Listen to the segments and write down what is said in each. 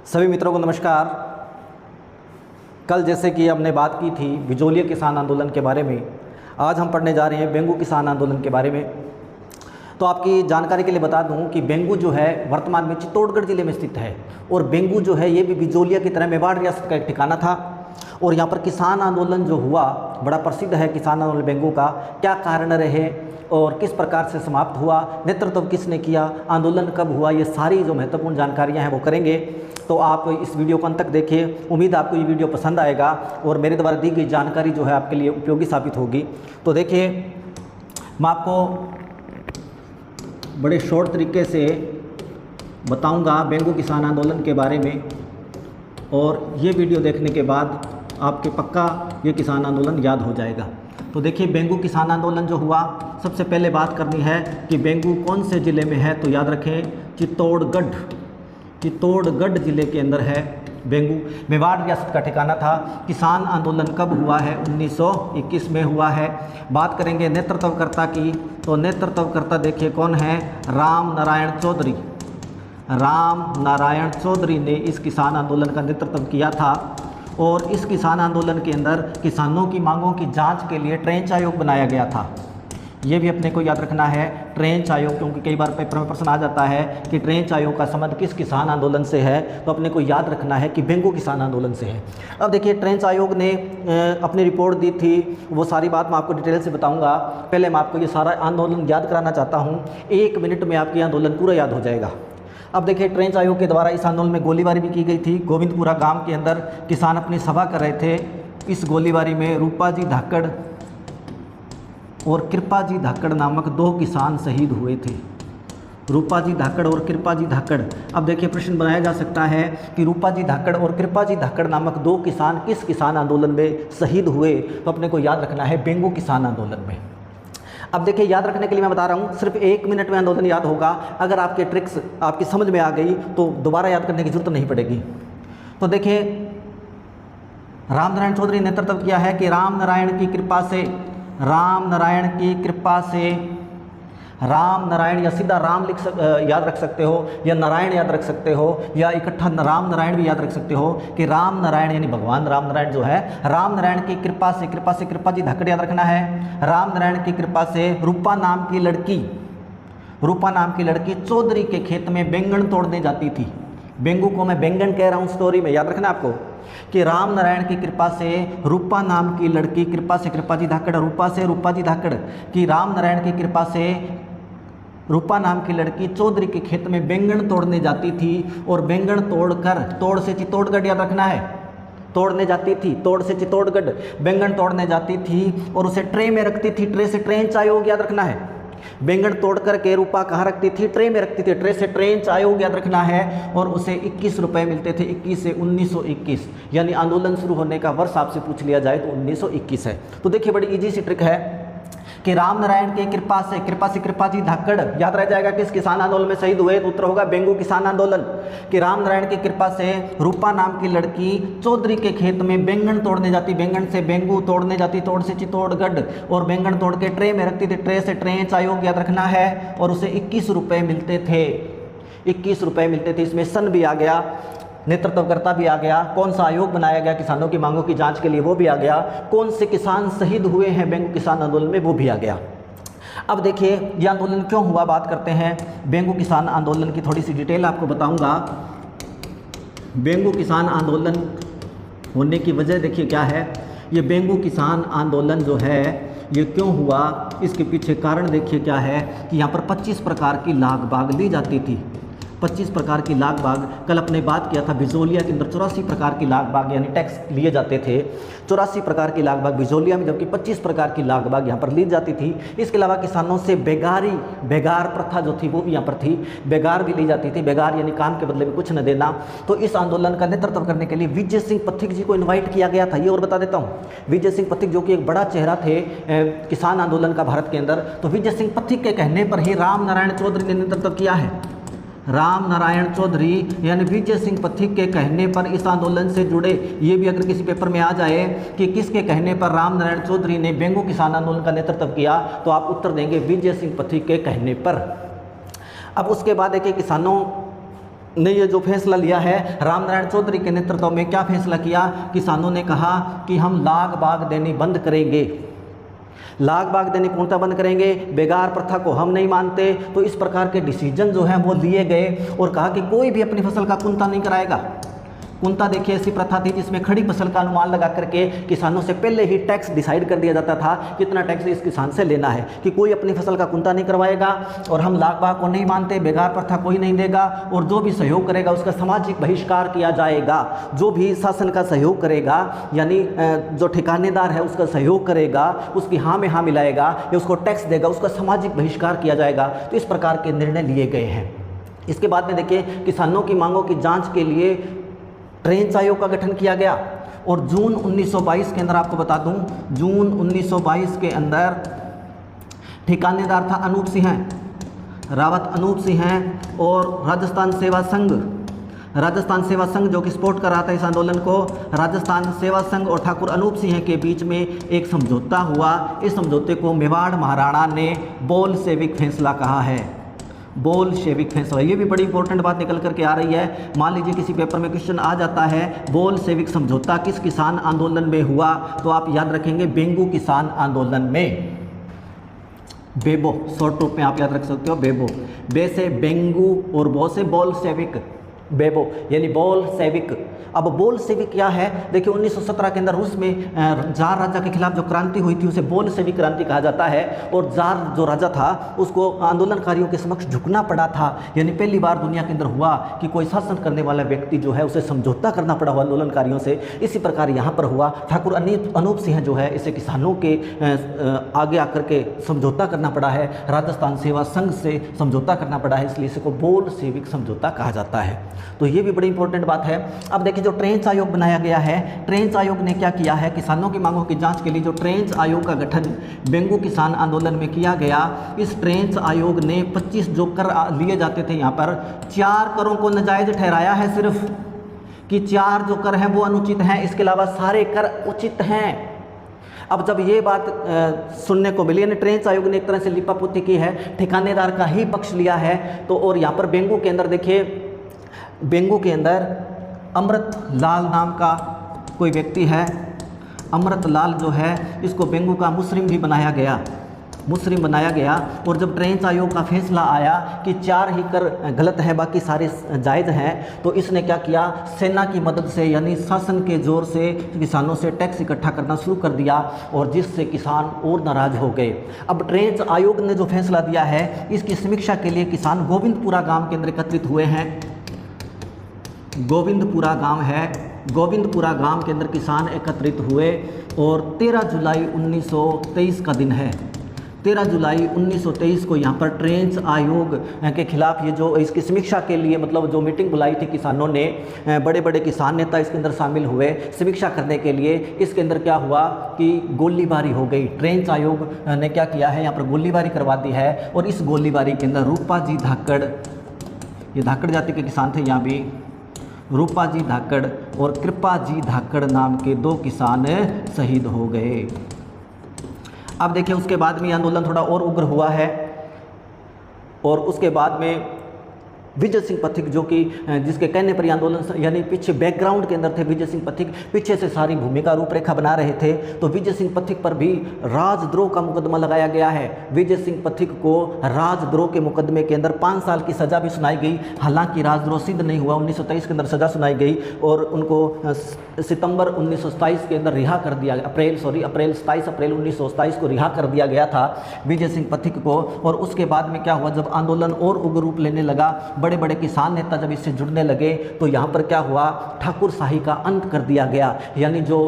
सभी मित्रों को नमस्कार। कल जैसे कि हमने बात की थी बिजोलिया किसान आंदोलन के बारे में, आज हम पढ़ने जा रहे हैं बेंगू किसान आंदोलन के बारे में। तो आपकी जानकारी के लिए बता दूं कि बेंगू जो है वर्तमान में चित्तौड़गढ़ ज़िले में स्थित है और बेंगू जो है ये भी बिजोलिया की तरह मेवाड़ रियासत का एक ठिकाना था। और यहाँ पर किसान आंदोलन जो हुआ बड़ा प्रसिद्ध है। किसान आंदोलन बेंगू का क्या कारण रहे और किस प्रकार से समाप्त हुआ, नेतृत्व किसने किया, आंदोलन कब हुआ, ये सारी जो महत्वपूर्ण जानकारियाँ हैं वो करेंगे। तो आप इस वीडियो को अंत तक देखिए। उम्मीद है आपको ये वीडियो पसंद आएगा और मेरे द्वारा दी गई जानकारी जो है आपके लिए उपयोगी साबित होगी। तो देखिए, मैं आपको बड़े शॉर्ट तरीके से बताऊंगा बेंगू किसान आंदोलन के बारे में, और ये वीडियो देखने के बाद आपके पक्का ये किसान आंदोलन याद हो जाएगा। तो देखिए, बेंगू किसान आंदोलन जो हुआ, सबसे पहले बात करनी है कि बेंगू कौन से ज़िले में है। तो याद रखें, चित्तौड़गढ़ ज़िले के अंदर है बेंगू। मेवाड़ रियासत का ठिकाना था। किसान आंदोलन कब हुआ है? 1921 में हुआ है। बात करेंगे नेतृत्वकर्ता की, तो नेतृत्वकर्ता देखिए कौन है? राम नारायण चौधरी ने इस किसान आंदोलन का नेतृत्व किया था। और इस किसान आंदोलन के अंदर किसानों की मांगों की जांच के लिए ट्रेंच आयोग बनाया गया था। ये भी अपने को याद रखना है, ट्रेंच आयोग, क्योंकि कई बार पेपर में प्रश्न आ जाता है कि ट्रेंच आयोग का संबंध किस किसान आंदोलन से है। तो अपने को याद रखना है कि बेंगू किसान आंदोलन से है। अब देखिए, ट्रेंच आयोग ने अपनी रिपोर्ट दी थी, वो सारी बात मैं आपको डिटेल से बताऊंगा। पहले मैं आपको ये सारा आंदोलन याद कराना चाहता हूँ। 1 मिनट में आपकी आंदोलन पूरा याद हो जाएगा। अब देखिए, ट्रेंच आयोग के द्वारा इस आंदोलन में गोलीबारी भी की गई थी। गोविंदपुरा गांव के अंदर किसान अपनी सभा कर रहे थे। इस गोलीबारी में रूपाजी धाकड़ और कृपाजी धाकड़ नामक 2 किसान शहीद हुए थे। रूपाजी धाकड़ और कृपाजी धाकड़। अब देखिए, प्रश्न बनाया जा सकता है कि रूपाजी धाकड़ और कृपाजी धाकड़ नामक 2 किसान किस किसान आंदोलन में शहीद हुए। तो अपने को याद रखना है बेंगू किसान आंदोलन में। अब देखिए, याद रखने के लिए मैं बता रहा हूँ, सिर्फ 1 मिनट में आंदोलन याद होगा। अगर आपके ट्रिक्स आपकी समझ में आ गई तो दोबारा याद करने की जरूरत नहीं पड़ेगी। तो देखिए, राम नारायण चौधरी ने नेतृत्व किया है कि राम नारायण की कृपा से राम नारायण, या सीधा राम याद रख सकते हो, या नारायण याद रख सकते हो, या इकट्ठा राम नारायण भी याद रख सकते हो कि राम नारायण यानी भगवान राम नारायण जो है, राम नारायण की कृपा से कृपाजी धाकड़ याद रखना है। राम नारायण की कृपा से रूपा नाम की लड़की चौधरी के खेत में बैंगन तोड़ने जाती थी। बेंगू को मैं बैंगन कह रहा हूँ स्टोरी में, याद रखना आपको कि राम नारायण की कृपा से रूपा नाम की लड़की, कृपा से कृपाजी धाकड़, रूपा से रूपाजी धाकड़, कि राम नारायण की कृपा से रूपा नाम की लड़की चौधरी के खेत में बैंगन तोड़ने जाती थी। और बैंगन तोड़ से चित्तौड़गढ़ याद रखना है, तोड़ने जाती थी, तोड़ से चित्तौड़गढ़ बैंगन तोड़ने जाती थी और उसे ट्रे में रखती थी। ट्रे से ट्रेंच आयोग याद रखना है। बैंगन तोड़ करके रूपा कहाँ रखती थी? ट्रे में रखती थी। ट्रे से ट्रेंच आयोग याद रखना है। और उसे 21 रुपये मिलते थे। 21 से 1921, यानी आंदोलन शुरू होने का वर्ष आपसे पूछ लिया जाए तो 1921 है। तो देखिए, बड़ी इजी सी ट्रिक है कि राम नारायण की कृपा से कृपाजी धाकड़ याद रह जाएगा किस किसान आंदोलन में शहीद हुए। तो उत्तर होगा बेंगू किसान आंदोलन। कि राम नारायण की कृपा से रूपा नाम की लड़की चौधरी के खेत में बैंगन तोड़ने जाती, बैंगन से बेंगू तोड़ने जाती, तोड़ से चित्तौड़गढ़, और बैंगन तोड़ के ट्रे में रखती थी। ट्रे से ट्रेंच आयोग याद रखना है। और उसे 21 रुपये मिलते थे। 21 रुपये मिलते थे। इसमें सन भी आ गया, नेतृत्वकर्ता भी आ गया, कौन सा आयोग बनाया गया किसानों की मांगों की जांच के लिए वो भी आ गया, कौन से किसान शहीद हुए हैं बेंगू किसान आंदोलन में वो भी आ गया। अब देखिए, ये आंदोलन क्यों हुआ, बात करते हैं बेंगू किसान आंदोलन की। थोड़ी सी डिटेल आपको बताऊंगा। बेंगू किसान आंदोलन होने की वजह देखिए क्या है। ये बेंगू किसान आंदोलन जो है ये क्यों हुआ, इसके पीछे कारण देखिए क्या है कि यहाँ पर 25 प्रकार की लाग बाग ली जाती थी। 25 प्रकार की लाग बाग। कल अपने बात किया था बिजोलिया के अंदर 84 प्रकार की लाग बाग यानी टैक्स लिए जाते थे। 84 प्रकार की लाग बाग बिजोलिया में, जबकि 25 प्रकार की लाग बाग यहाँ पर ली जाती थी। इसके अलावा किसानों से बेगार प्रथा जो थी वो भी यहाँ पर थी। बेगार भी ली जाती थी। बेगार यानी काम के बदले में कुछ न देना। तो इस आंदोलन का नेतृत्व करने के लिए विजय सिंह पथिक जी को इन्वाइट किया गया था। ये और बता देता हूँ, विजय सिंह पथिक जो कि एक बड़ा चेहरा थे किसान आंदोलन का भारत के अंदर। तो विजय सिंह पथिक के कहने पर ही राम नारायण चौधरी ने नेतृत्व किया है। राम नारायण चौधरी यानी विजय सिंह पथिक के कहने पर इस आंदोलन से जुड़े, ये भी अगर किसी पेपर में आ जाए कि किसके कहने पर राम नारायण चौधरी ने बेंगू किसान आंदोलन का नेतृत्व किया, तो आप उत्तर देंगे विजय सिंह पथिक के कहने पर। अब उसके बाद देखिए, किसानों ने ये जो फैसला लिया है, रामनारायण चौधरी के नेतृत्व में क्या फैसला किया, किसानों ने कहा कि हम लाग बाग देनी बंद करेंगे, लाग बाग देनी पूर्णतः बंद करेंगे, बेगार प्रथा को हम नहीं मानते। तो इस प्रकार के डिसीजन जो हैं वो लिए गए और कहा कि कोई भी अपनी फसल का कुंता नहीं कराएगा। कुंता देखिए ऐसी प्रथा थी जिसमें खड़ी फसल का अनुमान लगा करके किसानों से पहले ही टैक्स डिसाइड कर दिया जाता था कितना टैक्स इस किसान से लेना है, कि कोई अपनी फसल का कुंता नहीं करवाएगा और हम लाग बाग को नहीं मानते, बेगार प्रथा कोई नहीं देगा और जो भी सहयोग करेगा उसका सामाजिक बहिष्कार किया जाएगा। जो भी शासन का सहयोग करेगा यानी जो ठिकानेदार है उसका सहयोग करेगा, उसकी हाँ में हाँ मिलाएगा या उसको टैक्स देगा, उसका सामाजिक बहिष्कार किया जाएगा। तो इस प्रकार के निर्णय लिए गए हैं। इसके बाद में देखिए किसानों की मांगों की जाँच के लिए ट्रेंच आयोग का गठन किया गया और जून 1922 के अंदर आपको बता दूं, जून 1922 के अंदर ठिकानेदार था अनूप सिंह रावत, अनूप सिंह और राजस्थान सेवा संघ जो कि सपोर्ट कर रहा था इस आंदोलन को, राजस्थान सेवा संघ और ठाकुर अनूप सिंह के बीच में एक समझौता हुआ। इस समझौते को मेवाड़ महाराणा ने बोलशेविक फैसला कहा है, बोलशेविक फैसला। ये भी बड़ी इंपॉर्टेंट बात निकल करके आ रही है। मान लीजिए किसी पेपर में क्वेश्चन आ जाता है बोलशेविक समझौता किस किसान आंदोलन में हुआ, तो आप याद रखेंगे बेंगू किसान आंदोलन में, बेबो शॉर्ट रूप में आप याद रख सकते हो, बेबो, बे से बेंगू और बो से बोलशेविक, बेबो यानी बोलशेविक। अब बोलशेविक क्या है, देखिए 1917 के अंदर रूस में जार राजा के खिलाफ जो क्रांति हुई थी उसे बोलशेविक क्रांति कहा जाता है और जार जो राजा था उसको आंदोलनकारियों के समक्ष झुकना पड़ा था। यानी पहली बार दुनिया के अंदर हुआ कि कोई शासन करने वाला व्यक्ति जो है उसे समझौता करना पड़ा हुआ आंदोलनकारियों से। इसी प्रकार यहाँ पर हुआ। ठाकुर अनूप सिंह जो है इसे किसानों के आगे आकर के समझौता करना पड़ा है, राजस्थान सेवा संघ से समझौता करना पड़ा है, इसलिए इसे को बोलशेविक समझौता कहा जाता है। तो ये भी बड़ी इंपॉर्टेंट बात है। अब देखिए जो ट्रेंच आयोग बनाया गया है, ट्रेंच आयोग ने क्या किया है, किसानों की मांगों की जांच के लिए जो ट्रेंच आयोग का गठन बेंगू किसान आंदोलन में किया गया, इस ट्रेंच आयोग ने 25 जो कर लिए जाते थे यहाँ पर 4 करों को नाजायज ठहराया है, सिर्फ कि 4 जो कर हैं वो अनुचित हैं, इसके अलावा सारे कर उचित हैं। अब जब ये बात सुनने को मिली, यानी ट्रेंच आयोग ने एक तरह से लिपापोती की है, ठिकानेदार का ही पक्ष लिया है। तो और यहाँ पर बेंगू के अंदर देखिए, बेंगू के अंदर अमृत लाल नाम का कोई व्यक्ति है, अमृत लाल जो है इसको बेंगू का मुस्लिम भी बनाया गया, मुस्लिम बनाया गया। और जब ट्रेंच आयोग का फैसला आया कि 4 ही कर गलत हैं बाकी सारे जायज़ हैं, तो इसने क्या किया, सेना की मदद से यानी शासन के जोर से किसानों से टैक्स इकट्ठा करना शुरू कर दिया और जिससे किसान और नाराज़ हो गए। अब ट्रेंच आयोग ने जो फैसला दिया है इसकी समीक्षा के लिए किसान गोविंदपुरा गांव के अंदर एकत्रित हुए हैं। गोविंदपुरा गांव है, गोविंदपुरा गांव के अंदर किसान एकत्रित हुए और 13 जुलाई 1923 का दिन है। 13 जुलाई 1923 को यहाँ पर ट्रेंच आयोग के खिलाफ ये जो इसकी समीक्षा के लिए मतलब जो मीटिंग बुलाई थी किसानों ने, बड़े बड़े किसान नेता इसके अंदर शामिल हुए समीक्षा करने के लिए। इसके अंदर क्या हुआ कि गोलीबारी हो गई। ट्रेंच आयोग ने क्या किया है, यहाँ पर गोलीबारी करवा दी है और इस गोलीबारी के अंदर रूपा जी धाकड़, ये धाकड़ जाति के किसान थे, यहाँ भी रूपा जी धाकड़ और कृपा जी धाकड़ नाम के 2 किसान शहीद हो गए। अब देखिए उसके बाद में आंदोलन थोड़ा और उग्र हुआ है और उसके बाद में विजय सिंह पथिक जो कि जिसके कहने पर आंदोलन यानी पीछे बैकग्राउंड के अंदर थे विजय सिंह पथिक, पीछे से सारी भूमिका रूपरेखा बना रहे थे। तो विजय सिंह पथिक पर भी राजद्रोह का मुकदमा लगाया गया है। विजय सिंह पथिक को राजद्रोह के मुकदमे के अंदर 5 साल की सज़ा भी सुनाई गई। हालांकि राजद्रोह सिद्ध नहीं हुआ, 1923 के अंदर सज़ा सुनाई गई और उनको सितंबर 1927 के अंदर रिहा कर दिया, अप्रैल 27 अप्रैल 1927 को रिहा कर दिया गया था विजय सिंह पथिक को। और उसके बाद में क्या हुआ, जब आंदोलन और उग्र रूप लेने लगा, बड़े बड़े किसान नेता जब इससे जुड़ने लगे, तो यहाँ पर क्या हुआ, ठाकुरशाही का अंत कर दिया गया। यानी जो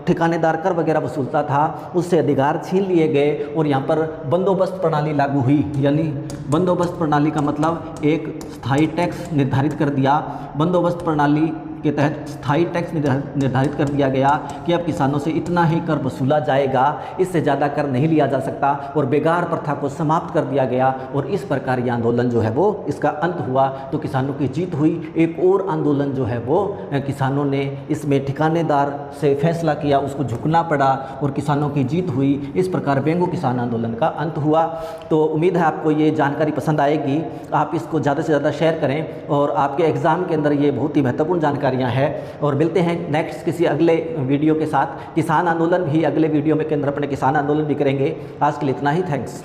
ठिकानेदार कर वगैरह वसूलता था उससे अधिकार छीन लिए गए और यहाँ पर बंदोबस्त प्रणाली लागू हुई। यानी बंदोबस्त प्रणाली का मतलब एक स्थायी टैक्स निर्धारित कर दिया। बंदोबस्त प्रणाली के तहत स्थायी टैक्स निर्धारित कर दिया गया कि अब किसानों से इतना ही कर वसूला जाएगा, इससे ज़्यादा कर नहीं लिया जा सकता, और बेगार प्रथा को समाप्त कर दिया गया। और इस प्रकार ये आंदोलन जो है वो इसका अंत हुआ, तो किसानों की जीत हुई। एक और आंदोलन जो है वो किसानों ने इसमें ठिकानेदार से फैसला किया, उसको झुकना पड़ा और किसानों की जीत हुई। इस प्रकार बेंगो किसान आंदोलन का अंत हुआ। तो उम्मीद है आपको ये जानकारी पसंद आएगी, आप इसको ज़्यादा से ज़्यादा शेयर करें, और आपके एग्ज़ाम के अंदर ये बहुत ही महत्वपूर्ण जानकारियाँ हैं। और मिलते हैं नेक्स्ट किसी अगले वीडियो के साथ। किसान आंदोलन भी अगले वीडियो में के अंदर अपने किसान आंदोलन भी करेंगे। आज के लिए इतना ही, थैंक्स।